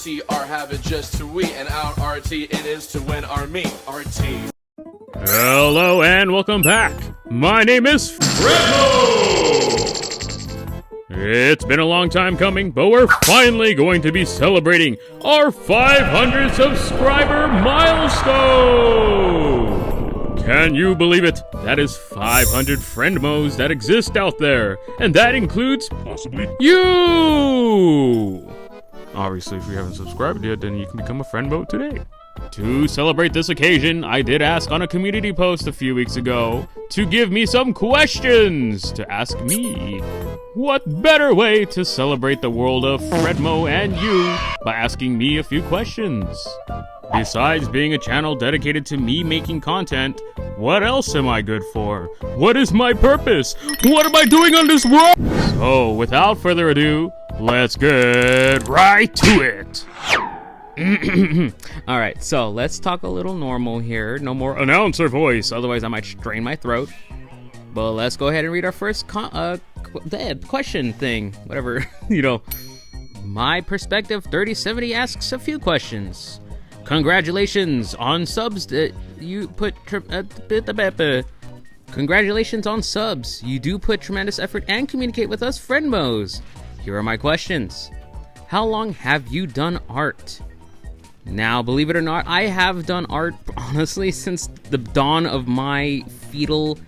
RT, our habit just to we, and our RT it is to win our meat. RT. Hello and welcome back. My name is Fredmo. It's been a long time coming, but we're finally going to be celebrating our 500 subscriber milestone! Can you believe it? That is 500 Fredmos that exist out there, and that includes possibly you! Obviously, if you haven't subscribed yet, then you can become a Fredmo today. To celebrate this occasion, I did ask on a community post a few weeks ago to give me some questions to ask me. What better way to celebrate the world of Fredmo and you by asking me a few questions? Besides being a channel dedicated to me making content, what else am I good for? What is my purpose? What am I doing on this world? So, without further ado, let's get right to it. Alright, so let's talk a little normal here. No more announcer voice, otherwise I might strain my throat. But let's go ahead and read our first question thing. Whatever, My Perspective 3070 asks a few questions. Congratulations on subs that you put... Congratulations on subs. You do put tremendous effort and communicate with us Fredmos. Here are my questions. How long have you done art? Now, believe it or not, I have done art, honestly, since the dawn of my fetal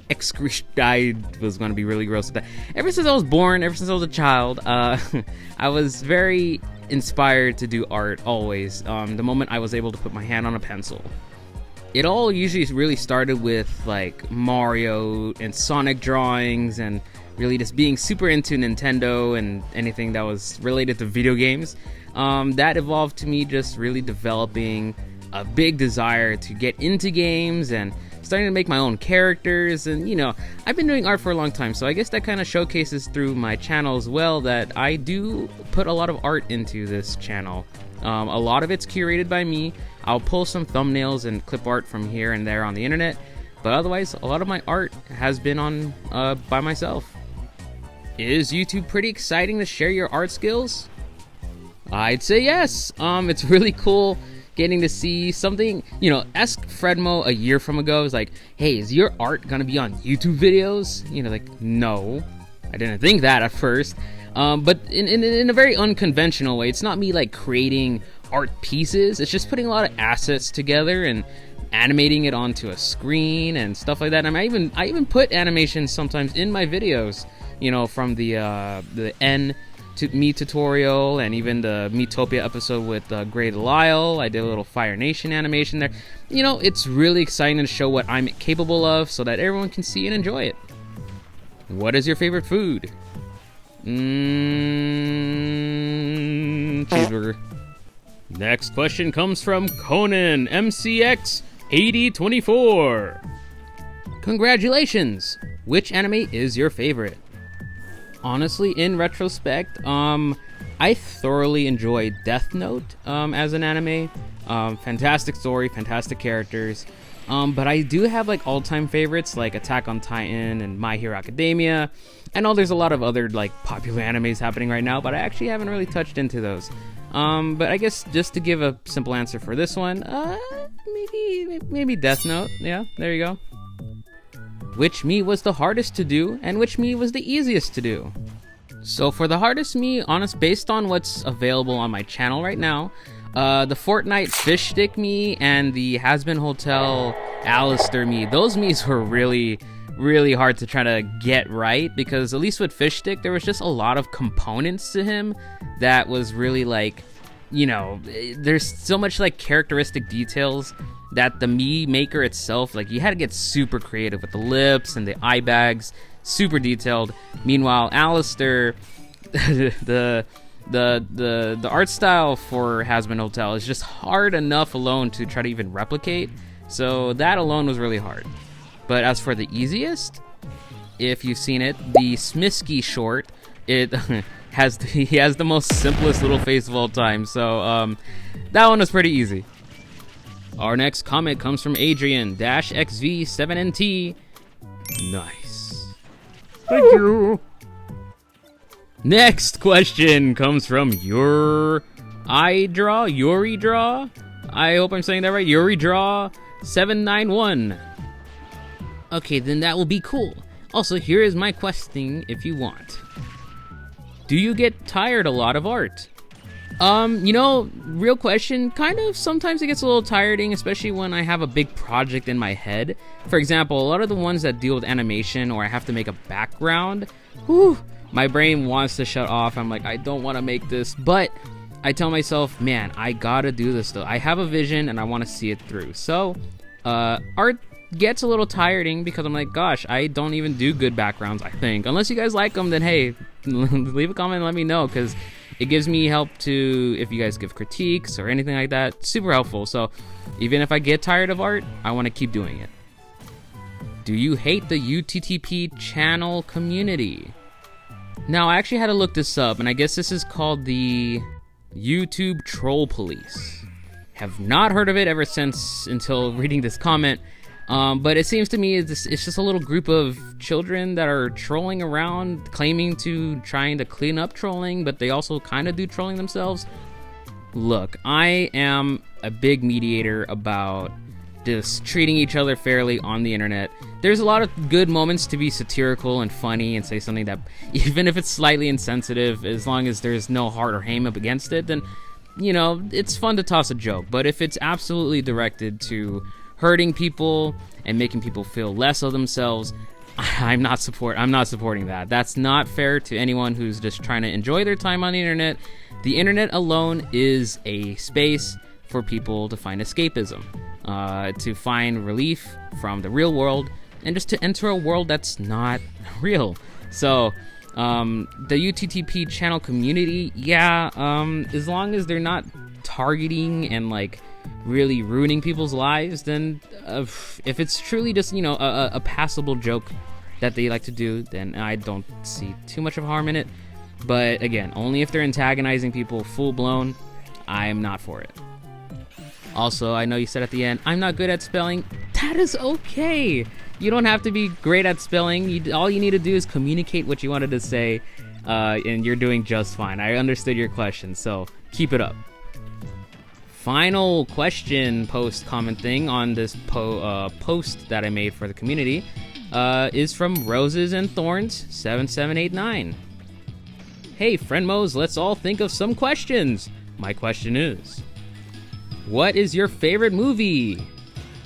excretion. I was going to be really gross with that. Ever since I was born, ever since I was a child, I was very inspired to do art, always. The moment I was able to put my hand on a pencil. It all usually really started with, like, Mario and Sonic drawings, and really just being super into Nintendo and anything that was related to video games. That evolved to me just really developing a big desire to get into games and starting to make my own characters. And I've been doing art for a long time, so I guess that kind of showcases through my channel as well that I do put a lot of art into this channel. A lot of it's curated by me. I'll pull some thumbnails and clip art from here and there on the internet, but otherwise a lot of my art has been on by myself. Is YouTube pretty exciting to share your art skills? I'd say yes. It's really cool getting to see something, ask Fredmo a year from ago, is like, hey, is your art gonna be on YouTube videos? No, I didn't think that at first. But in a very unconventional way. It's not me like creating art pieces. It's just putting a lot of assets together and animating it onto a screen and stuff like that. And I even put animations sometimes in my videos, from the N to Me tutorial and even the Metopia episode with Grey Delisle. I did a little Fire Nation animation there. It's really exciting to show what I'm capable of so that everyone can see and enjoy it. What is your favorite food? Cheeseburger. Next question comes from Conan MCX 8024. Congratulations! Which anime is your favorite? Honestly, in retrospect, I thoroughly enjoyed Death Note as an anime. Fantastic story, fantastic characters. But I do have like all-time favorites like Attack on Titan and My Hero Academia. I know there's a lot of other like popular animes happening right now, but I actually haven't really touched into those. But I guess just to give a simple answer for this one, maybe Death Note. Yeah, there you go. Which me was the hardest to do, and which me was the easiest to do? So for the hardest me, based on what's available on my channel right now, the Fortnite Fish Stick me and the Hazbin Hotel Alistair me, those me's were really hard to try to get right, because at least with Fish Stick, there was just a lot of components to him that was really like, there's so much like characteristic details that the me maker itself, like you had to get super creative with the lips and the eye bags, super detailed. Meanwhile, Alistair, the art style for Hazbin Hotel is just hard enough alone to try to even replicate. So that alone was really hard. But as for the easiest, if you've seen it, the Smisky short, he has the most simplest little face of all time. So that one was pretty easy. Our next comment comes from Adrian-XV7NT. Nice. Thank you. Next question comes from your Yuri Draw. I hope I'm saying that right. Yuri Draw 791. Okay, then that will be cool. Also, here is my question if you want. Do you get tired a lot of art? Real question, kind of sometimes it gets a little tiring, especially when I have a big project in my head. For example, a lot of the ones that deal with animation or I have to make a background, my brain wants to shut off. I'm like, I don't want to make this, but I tell myself, man, I gotta do this though. I have a vision and I want to see it through. So, art gets a little tiring because I'm like, gosh, I don't even do good backgrounds, I think. Unless you guys like them, then hey, leave a comment and let me know, because it gives me help to, if you guys give critiques or anything like that, super helpful. So even if I get tired of art, I want to keep doing it. Do you hate the UTTP channel community? Now, I actually had to look this up, and I guess this is called the YouTube Troll Police. Have not heard of it ever since until reading this comment. But it seems to me it's just a little group of children that are trolling around, trying to clean up trolling, but they also kind of do trolling themselves. Look, I am a big mediator about just treating each other fairly on the internet. There's a lot of good moments to be satirical and funny and say something that, even if it's slightly insensitive, as long as there's no heart or hate up against it, then, it's fun to toss a joke. But if it's absolutely directed to hurting people and making people feel less of themselves, I'm not supporting that. That's not fair to anyone who's just trying to enjoy their time on the internet. The internet alone is a space for people to find escapism, to find relief from the real world, and just to enter a world that's not real. So, the UTTP channel community, as long as they're not targeting and really ruining people's lives, then if it's truly just a passable joke that they like to do, then I don't see too much of harm in it. But again, only if they're antagonizing people full blown, I'm not for it. Also, I know you said at the end, I'm not good at spelling. That is okay. You don't have to be great at spelling. All you need to do is communicate what you wanted to say, and you're doing just fine. I understood your question, so keep it up. Final question comment thing on this post that I made for the community is from Roses and Thorns 7789. Hey Frenmos, let's all think of some questions. My question is, what is your favorite movie?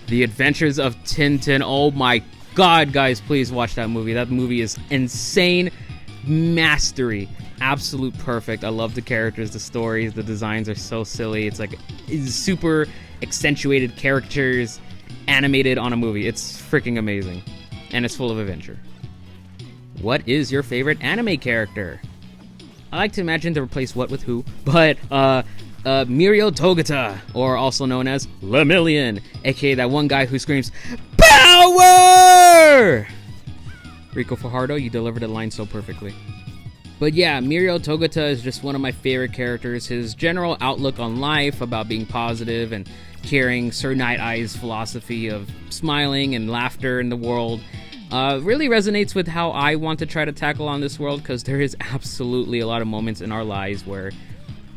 The Adventures of Tintin. Oh my god, guys, please watch that movie. That movie is insane. Mastery. Absolute perfect. I love the characters, the stories, the designs are so silly. It's super accentuated characters animated on a movie. It's freaking amazing. And it's full of adventure. What is your favorite anime character? I like to imagine to replace what with who, but Mirio Togata, or also known as Lemillion, aka that one guy who screams, POWER! Rico Fajardo, you delivered the line so perfectly. But yeah, Mirio Togata is just one of my favorite characters. His general outlook on life about being positive and carrying Sir Night Eye's philosophy of smiling and laughter in the world really resonates with how I want to try to tackle on this world, because there is absolutely a lot of moments in our lives where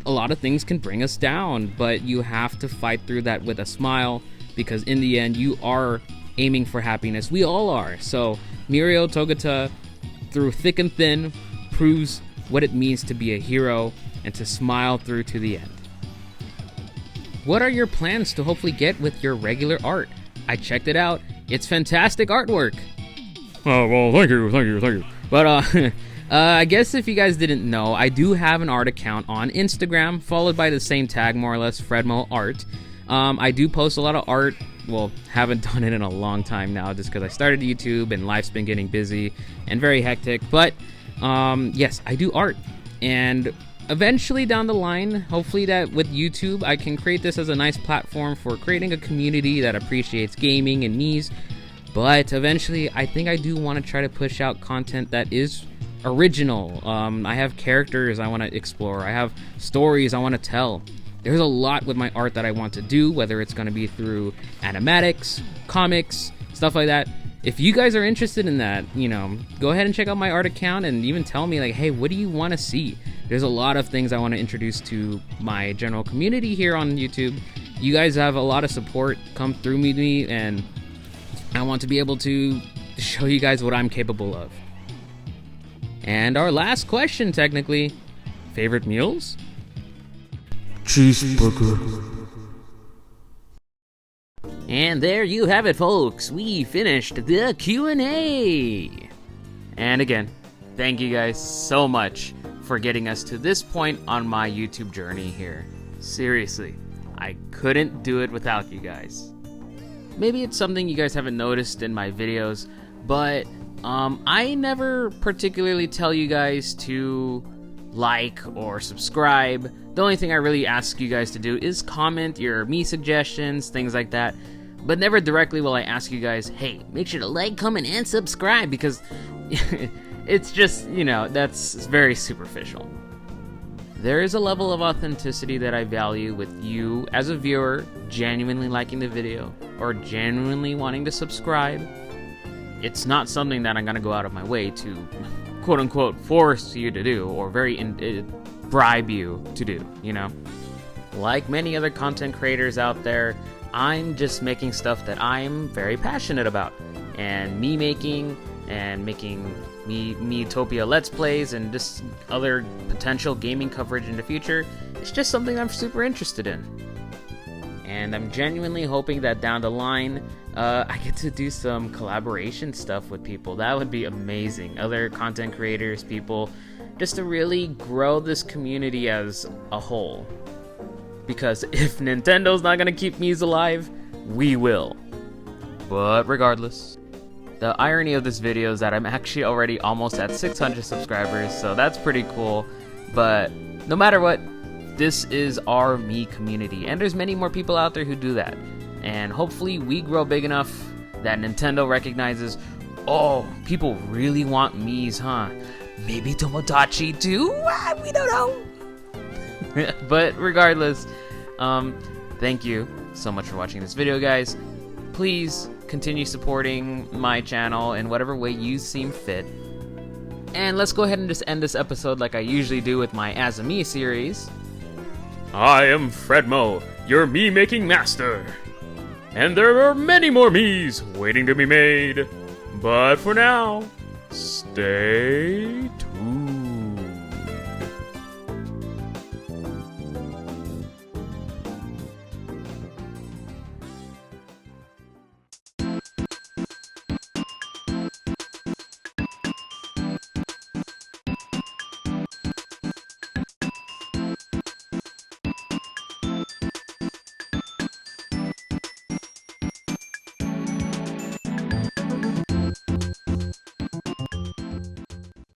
a lot of things can bring us down, but you have to fight through that with a smile, because in the end you are aiming for happiness. We all are. So Mirio Togata, through thick and thin, proves what it means to be a hero and to smile through to the end. What are your plans to hopefully get with your regular art? I checked it out. It's fantastic artwork. Oh, well, thank you. But I guess if you guys didn't know, I do have an art account on Instagram, followed by the same tag, more or less, Fredmo Art. I do post a lot of art. Well, haven't done it in a long time now, just because I started YouTube and life's been getting busy and very hectic. But yes, I do art, and eventually down the line, hopefully that with YouTube, I can create this as a nice platform for creating a community that appreciates gaming and me's. But eventually, I think I do want to try to push out content that is original. I have characters I want to explore. I have stories I want to tell. There's a lot with my art that I want to do, whether it's going to be through animatics, comics, stuff like that. if you guys are interested in that, you know, go ahead and check out my art account and even tell me like, hey, what do you want to see? There's a lot of things I want to introduce to my general community here on YouTube. You guys have a lot of support come through me, and I want to be able to show you guys what I'm capable of. And our last question, technically, favorite meals? Cheeseburger. And there you have it, folks. We finished the Q&A. And again, thank you guys so much for getting us to this point on my YouTube journey here. Seriously, I couldn't do it without you guys. Maybe it's something you guys haven't noticed in my videos, but I never particularly tell you guys to like or subscribe. The only thing I really ask you guys to do is comment your me suggestions, things like that. But never directly will I ask you guys, hey, make sure to like, comment, and subscribe, because it's just, you know, that's very superficial. There is a level of authenticity that I value with you as a viewer genuinely liking the video or genuinely wanting to subscribe. It's not something that I'm going to go out of my way to quote unquote force you to do or bribe you to do, you know? Like many other content creators out there, I'm just making stuff that I'm very passionate about. And me making Miitopia Let's Plays and just other potential gaming coverage in the future, it's just something I'm super interested in. And I'm genuinely hoping that down the line, I get to do some collaboration stuff with people. That would be amazing. Other content creators, people, just to really grow this community as a whole. Because if Nintendo's not gonna keep Mii's alive, we will. But regardless, the irony of this video is that I'm actually already almost at 600 subscribers, so that's pretty cool. But no matter what, this is our Mii community, and there's many more people out there who do that. And hopefully we grow big enough that Nintendo recognizes, oh, people really want Mii's, huh? Maybe Tomodachi too? We don't know. But regardless, thank you so much for watching this video, guys. Please continue supporting my channel in whatever way you seem fit. And let's go ahead and just end this episode like I usually do with my As a Mii series. I am Fredmo, your Mii making master. And there are many more Miis waiting to be made. But for now, stay